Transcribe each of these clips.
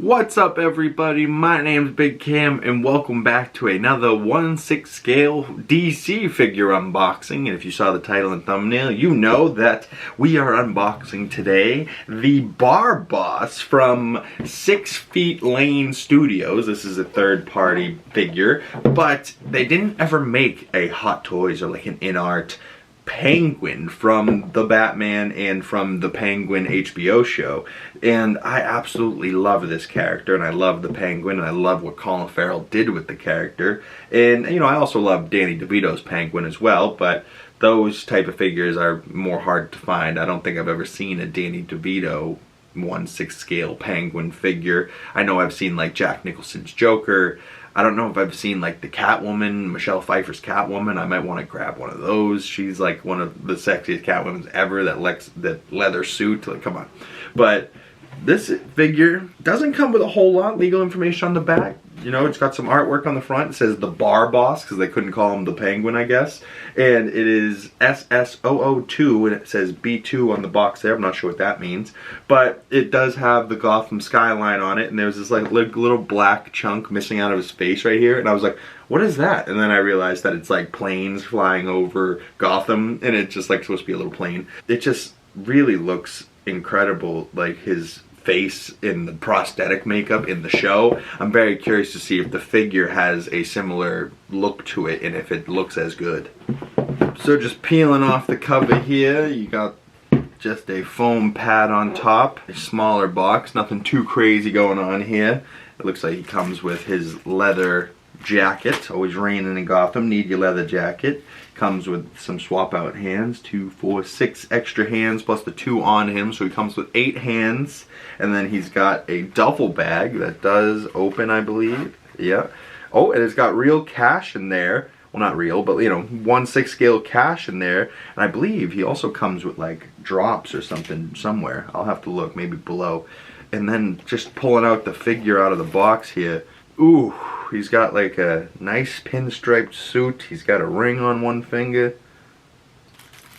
What's up everybody, my name's Big Cam and welcome back to another 1/6 scale DC figure unboxing. And if you saw the title and thumbnail, you know that we are unboxing today the Bar Boss from 6 Feet Lane Studios. This is a third-party figure, but they didn't ever make a Hot Toys or like an in-art Penguin from the Batman and from the Penguin HBO show, and I absolutely love this character, and I love the Penguin, and I love what Colin Farrell did with the character, and you know, I also love Danny DeVito's Penguin as well, but those type of figures are more hard to find. I don't think I've ever seen a Danny DeVito 1/6 scale Penguin figure. I know I've seen like Jack Nicholson's Joker. I don't know if I've seen like the Catwoman, Michelle Pfeiffer's Catwoman. I might want to grab one of those. She's like one of the sexiest Catwomans ever. That leather suit, like come on. But this figure doesn't come with a whole lot legal information on the back. You know, it's got some artwork on the front. It says the Bar Boss because they couldn't call him the Penguin, I guess. And it is SS002 and it says B2 on the box there. I'm not sure what that means. But it does have the Gotham skyline on it. And there's this like little black chunk missing out of his face right here. And I was like, what is that? And then I realized that it's like planes flying over Gotham. And it's just like supposed to be a little plane. It just really looks incredible, like his face in the prosthetic makeup in the show. I'm very curious to see if the figure has a similar look to it and if it looks as good. So just peeling off the cover here, you got just a foam pad on top, a smaller box, nothing too crazy going on here. It looks like he comes with his leather jacket. Always raining in Gotham, need your leather jacket. Comes with some swap out hands, 2, 4, 6 extra hands plus the 2 on him, so he comes with 8 hands. And then he's got a duffel bag that does open, I believe. Yeah. Oh, and it's got real cash in there. Well, not real, but you know, 1/6 scale cash in there. And I believe he also comes with like drops or something somewhere. I'll have to look, maybe below. And then just pulling out the figure out of the box here. Ooh. He's got like a nice pinstriped suit. He's got a ring on one finger.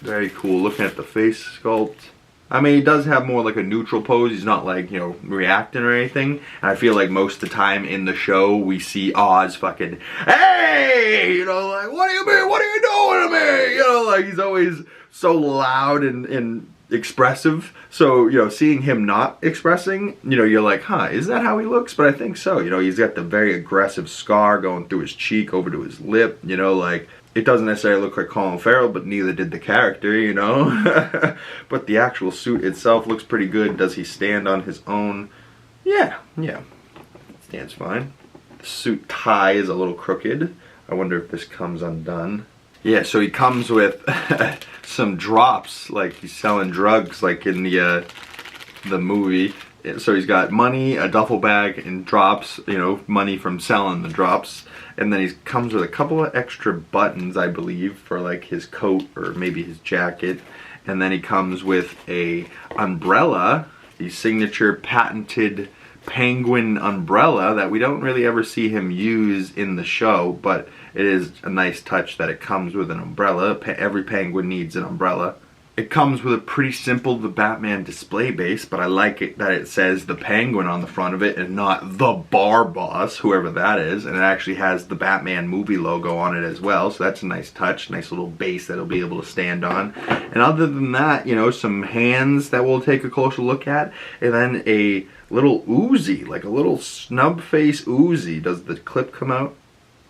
Very cool. Looking at the face sculpt. I mean, he does have more like a neutral pose. He's not like, you know, reacting or anything. And I feel like most of the time in the show, we see Oz fucking, hey! You know, like, what do you mean? What are you doing to me? You know, like, he's always so loud and expressive. So, you know, seeing him not expressing, you know, you're like, huh, is that how he looks? But I think so. You know, he's got the very aggressive scar going through his cheek over to his lip. You know, like, it doesn't necessarily look like Colin Farrell, but neither did the character, you know. But the actual suit itself looks pretty good. Does he stand on his own? Yeah. Stands fine. The suit tie is a little crooked. I wonder if this comes undone. Yeah, so he comes with some drops, like he's selling drugs like in the movie. So he's got money, a duffel bag, and drops, you know, money from selling the drops. And then he comes with a couple of extra buttons, I believe, for like his coat or maybe his jacket. And then he comes with a umbrella, the signature patented Penguin umbrella that we don't really ever see him use in the show, but it is a nice touch that it comes with an umbrella. Every Penguin needs an umbrella. It comes with a pretty simple The Batman display base, but I like it that it says the Penguin on the front of it and not the Bar Boss, whoever that is. And it actually has the Batman movie logo on it as well, so that's a nice touch, nice little base that it'll be able to stand on. And other than that, you know, some hands that we'll take a closer look at, and then a little Uzi, like a little snub face Uzi. Does the clip come out?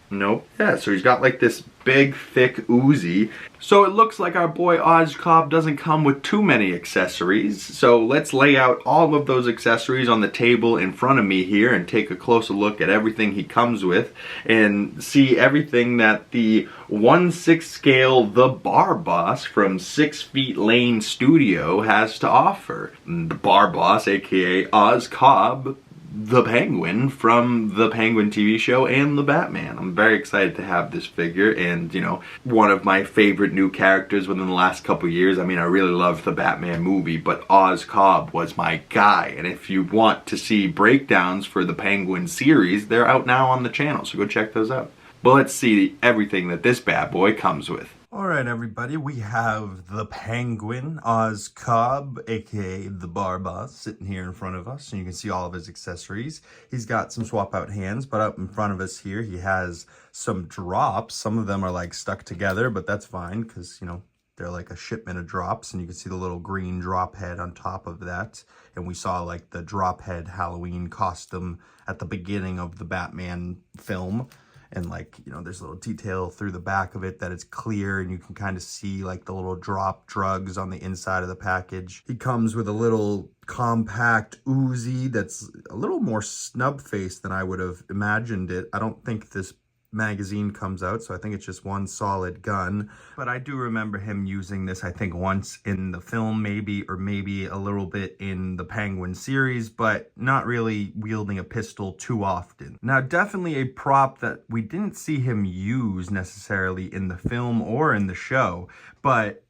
Nope. Yeah, so he's got like this big, thick Uzi. So it looks like our boy Oz Cobb doesn't come with too many accessories. So let's lay out all of those accessories on the table in front of me here and take a closer look at everything he comes with and see everything that the 1/6 scale The Bar Boss from 6 Feet Lane Studio has to offer. The Bar Boss, aka Oz Cobb, the Penguin from the Penguin TV show and the Batman. I'm very excited to have this figure, and you know, one of my favorite new characters within the last couple years. I mean, I really loved the Batman movie, but Oz Cobb was my guy. And if you want to see breakdowns for the Penguin series, they're out now on the channel, so go check those out. But let's see everything that this bad boy comes with. All right, everybody, we have the Penguin, Oz Cobb, aka the Bar Boss, sitting here in front of us, and you can see all of his accessories. He's got some swap out hands, but up in front of us here, he has some drops. Some of them are like stuck together, but that's fine because, you know, they're like a shipment of drops, and you can see the little green drop head on top of that. And we saw like the drop head Halloween costume at the beginning of the Batman film. And like, you know, there's a little detail through the back of it that it's clear, and you can kind of see like the little drop drugs on the inside of the package. He comes with a little compact Uzi that's a little more snub-faced than I would have imagined it. I don't think this magazine comes out, so I think it's just one solid gun. But I do remember him using this, I think, once in the film, maybe, or maybe a little bit in the Penguin series, but not really wielding a pistol too often. Now, definitely a prop that we didn't see him use necessarily in the film or in the show, but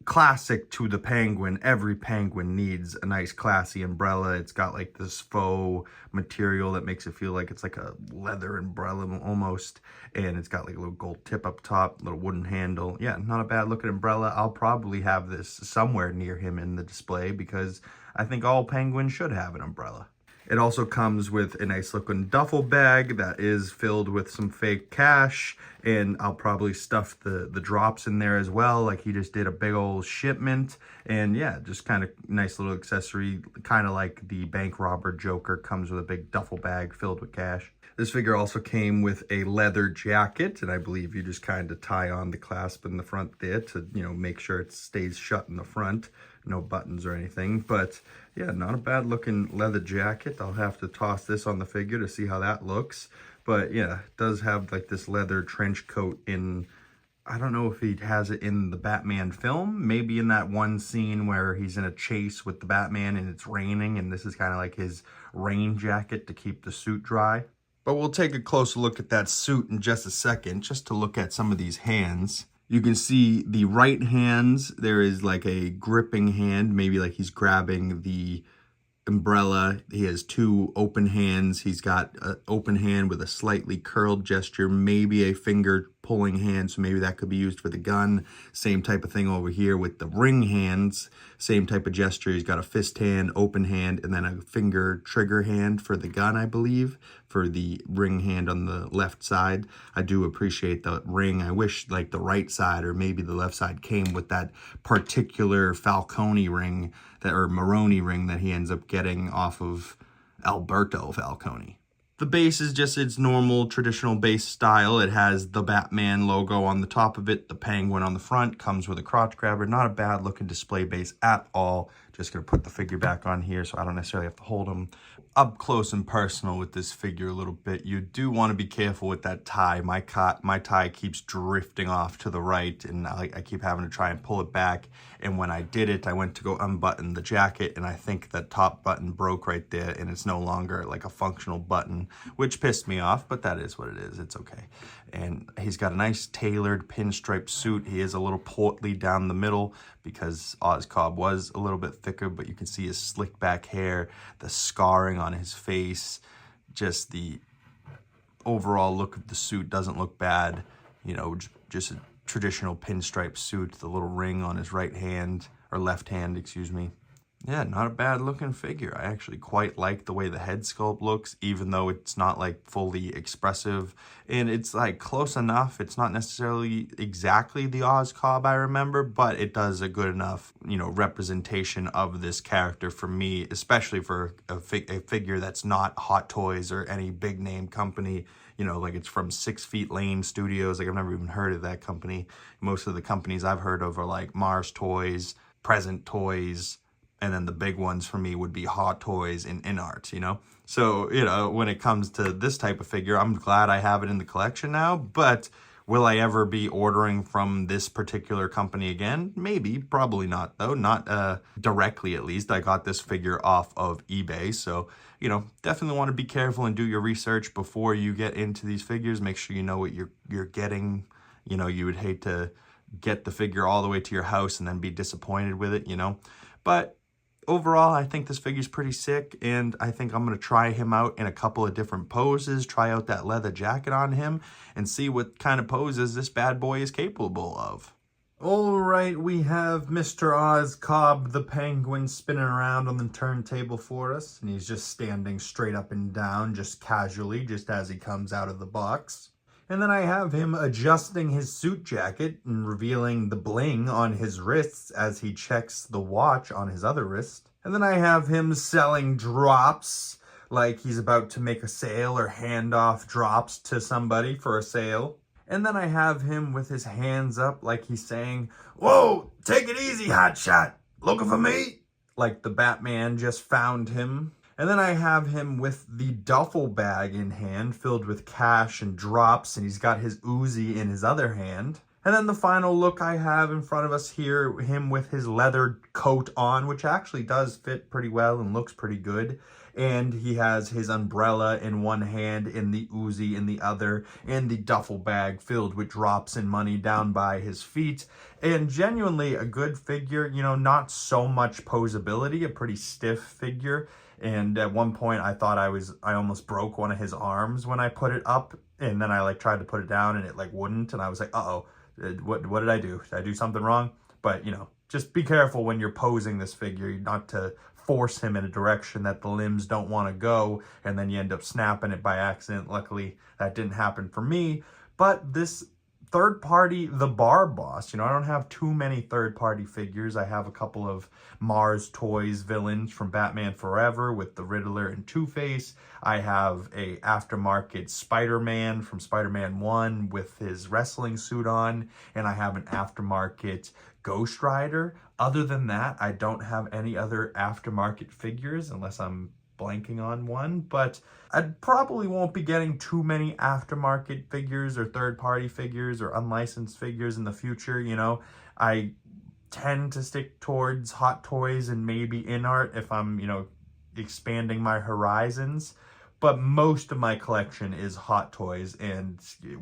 classic to the Penguin. Every Penguin needs a nice classy umbrella. It's got like this faux material that makes it feel like it's like a leather umbrella almost, and it's got like a little gold tip up top, little wooden handle. Yeah, not a bad looking umbrella. I'll probably have this somewhere near him in the display because I think all Penguins should have an umbrella. It also comes with a nice looking duffel bag that is filled with some fake cash, and I'll probably stuff the drops in there as well, like he just did a big old shipment. And yeah, just kind of nice little accessory, kind of like the bank robber Joker comes with a big duffel bag filled with cash. This figure also came with a leather jacket, and I believe you just kind of tie on the clasp in the front there to, you know, make sure it stays shut in the front. No buttons or anything, but yeah, not a bad looking leather jacket. I'll have to toss this on the figure to see how that looks. But yeah, it does have like this leather trench coat in, I don't know if he has it in the Batman film, maybe in that one scene where he's in a chase with the Batman and it's raining, and this is kind of like his rain jacket to keep the suit dry. But we'll take a closer look at that suit in just a second, just to look at some of these hands. You can see the right hands, there is like a gripping hand, maybe like he's grabbing the umbrella. He has two open hands. He's got an open hand with a slightly curled gesture, maybe a finger pulling hand, so maybe that could be used for the gun. Same type of thing over here with the ring hands, same type of gesture. He's got a fist hand, open hand, and then a finger trigger hand for the gun, I believe, for the ring hand on the left side. I do appreciate the ring. I wish like the right side or maybe the left side came with that particular Falcone ring, that or Maroni ring that he ends up getting off of Alberto Falcone. The base is just its normal traditional base style. It has the Batman logo on the top of it, the Penguin on the front, comes with a crotch grabber. Not a bad looking display base at all. Just gonna put the figure back on here so I don't necessarily have to hold him up close and personal with this figure a little bit. You do want to be careful with that tie. My tie keeps drifting off to the right, and I keep having to try and pull it back. And when I did it, I went to go unbutton the jacket, and I think that top button broke right there, and it's no longer like a functional button, which pissed me off, but that is what it is. It's okay. And he's got a nice tailored pinstripe suit. He is a little portly down the middle because Oz Cobb was a little bit thicker, but you can see his slick back hair, the scarring on his face, just the overall look of the suit doesn't look bad. You know, just a traditional pinstripe suit, the little ring on his right hand, or left hand, excuse me. Yeah, not a bad looking figure. I actually quite like the way the head sculpt looks, even though it's not like fully expressive. And it's like close enough. It's not necessarily exactly the Oz Cobb I remember, but it does a good enough, you know, representation of this character for me, especially for a figure that's not Hot Toys or any big name company. You know, like it's from 6 Feet Lane Studios. Like I've never even heard of that company. Most of the companies I've heard of are like Mars Toys, Present Toys, and then the big ones for me would be Hot Toys and InArt, you know? So, you know, when it comes to this type of figure, I'm glad I have it in the collection now, but will I ever be ordering from this particular company again? Maybe, probably not though, not directly at least. I got this figure off of eBay, so, you know, definitely want to be careful and do your research before you get into these figures. Make sure you know what you're getting. You know, you would hate to get the figure all the way to your house and then be disappointed with it, you know? But overall, I think this figure's pretty sick, and I think I'm going to try him out in a couple of different poses, try out that leather jacket on him, and see what kind of poses this bad boy is capable of. All right, we have Mr. Oz Cobb the Penguin spinning around on the turntable for us, and he's just standing straight up and down, just casually, just as he comes out of the box. And then I have him adjusting his suit jacket and revealing the bling on his wrists as he checks the watch on his other wrist. And then I have him selling drops, like he's about to make a sale or hand off drops to somebody for a sale. And then I have him with his hands up like he's saying, "Whoa, take it easy, hotshot. Looking for me?" Like the Batman just found him. And then I have him with the duffel bag in hand filled with cash and drops, and he's got his Uzi in his other hand. And then the final look I have in front of us here, him with his leather coat on, which actually does fit pretty well and looks pretty good. And he has his umbrella in one hand and the Uzi in the other, and the duffel bag filled with drops and money down by his feet. And genuinely a good figure, you know, not so much posability, a pretty stiff figure. And at one point I thought I almost broke one of his arms when I put it up, and then I like tried to put it down and it like wouldn't, and I was like, uh-oh, what did I do? Did I do something wrong? But, you know, just be careful when you're posing this figure, not to force him in a direction that the limbs don't want to go, and then you end up snapping it by accident. Luckily, that didn't happen for me. But this third party, the Bar Boss, you know, I don't have too many third party figures. I have a couple of Mars Toys villains from Batman Forever with the Riddler and Two-Face. I have a aftermarket Spider-Man from Spider-Man 1 with his wrestling suit on, and I have an aftermarket Ghost Rider. Other than that, I don't have any other aftermarket figures unless I'm blanking on one, but I probably won't be getting too many aftermarket figures or third-party figures or unlicensed figures in the future. You know, I tend to stick towards Hot Toys and maybe InArt if I'm, you know, expanding my horizons. But most of my collection is Hot Toys, and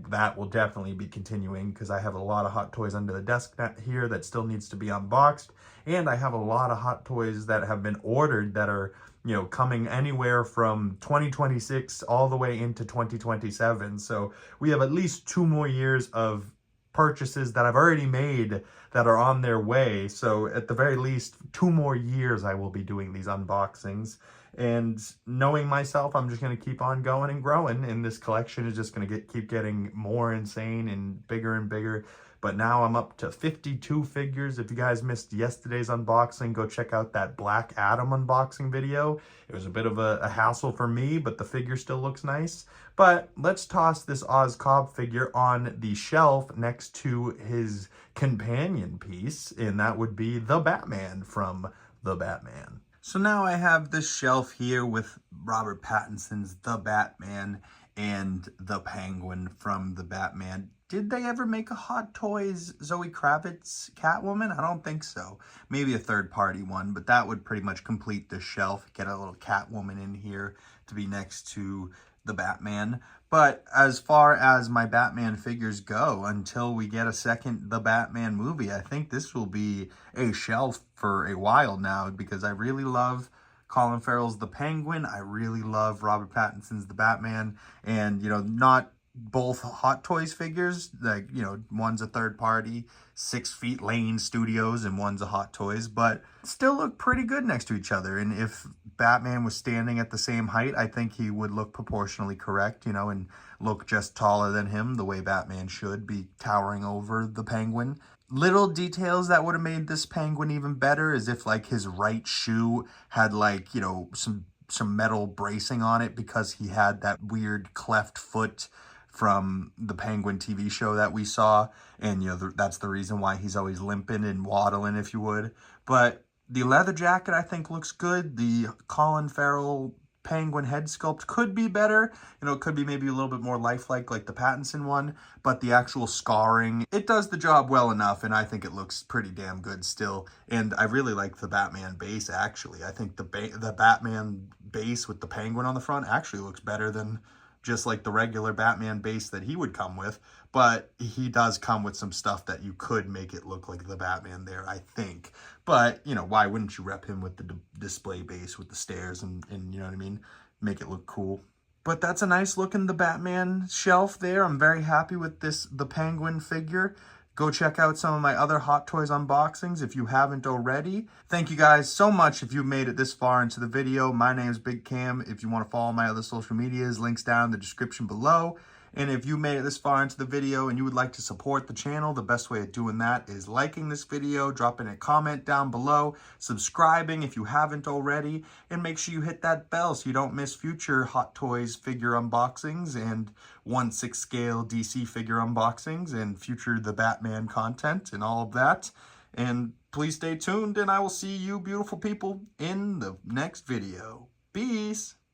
that will definitely be continuing because I have a lot of Hot Toys under the desk here that still needs to be unboxed. And I have a lot of Hot Toys that have been ordered that are, you know, coming anywhere from 2026 all the way into 2027. So we have at least 2 more years of purchases that I've already made that are on their way. So at the very least, 2 more years I will be doing these unboxings. And knowing myself, I'm just going to keep on going and growing, and this collection is just going to keep getting more insane and bigger. But now I'm up to 52 figures. If you guys missed yesterday's unboxing, go check out that Black Adam unboxing video. It was a bit of a hassle for me, but the figure still looks nice. But let's toss this Oz Cobb figure on the shelf next to his companion piece, and that would be the Batman from The Batman. So now I have this shelf here with Robert Pattinson's The Batman and the Penguin from The Batman. Did they ever make a Hot Toys Zoe Kravitz Catwoman? I don't think so. Maybe a third-party one, but that would pretty much complete this shelf. Get a little Catwoman in here to be next to the Batman. But as far as my Batman figures go, until we get a second The Batman movie, I think this will be a shelf for a while now, because I really love Colin Farrell's The Penguin. I really love Robert Pattinson's The Batman. And, you know, not both Hot Toys figures, like, you know, one's a third party, 6 Feet Lane Studios, and one's a Hot Toys, but still look pretty good next to each other. And if Batman was standing at the same height, I think he would look proportionally correct, you know, and look just taller than him, the way Batman should be, towering over the Penguin. Little details that would have made this Penguin even better is if, like, his right shoe had, like, you know, some metal bracing on it, because he had that weird cleft foot from the Penguin TV show that we saw, and, you know, that's the reason why he's always limping and waddling, if you would. But the leather jacket, I think, looks good. The Colin Farrell Penguin head sculpt could be better. You know, it could be maybe a little bit more lifelike like the Pattinson one, but the actual scarring, it does the job well enough, and I think it looks pretty damn good still. And I really like the Batman base, actually. I think the Batman base with the Penguin on the front actually looks better than just like the regular Batman base that he would come with, but he does come with some stuff that you could make it look like the Batman there, I think. But, you know, why wouldn't you rep him with the display base with the stairs and you know what I mean? Make it look cool. But that's a nice looking The Batman shelf there. I'm very happy with the Penguin figure. Go check out some of my other Hot Toys unboxings if you haven't already. Thank you guys so much if you made it this far into the video. My name is Big Cam. If you want to follow my other social medias, links down in the description below. And if you made it this far into the video and you would like to support the channel, the best way of doing that is liking this video, dropping a comment down below, subscribing if you haven't already, and make sure you hit that bell so you don't miss future Hot Toys figure unboxings and 1/6 scale DC figure unboxings and future The Batman content and all of that. And please stay tuned, and I will see you beautiful people in the next video. Peace!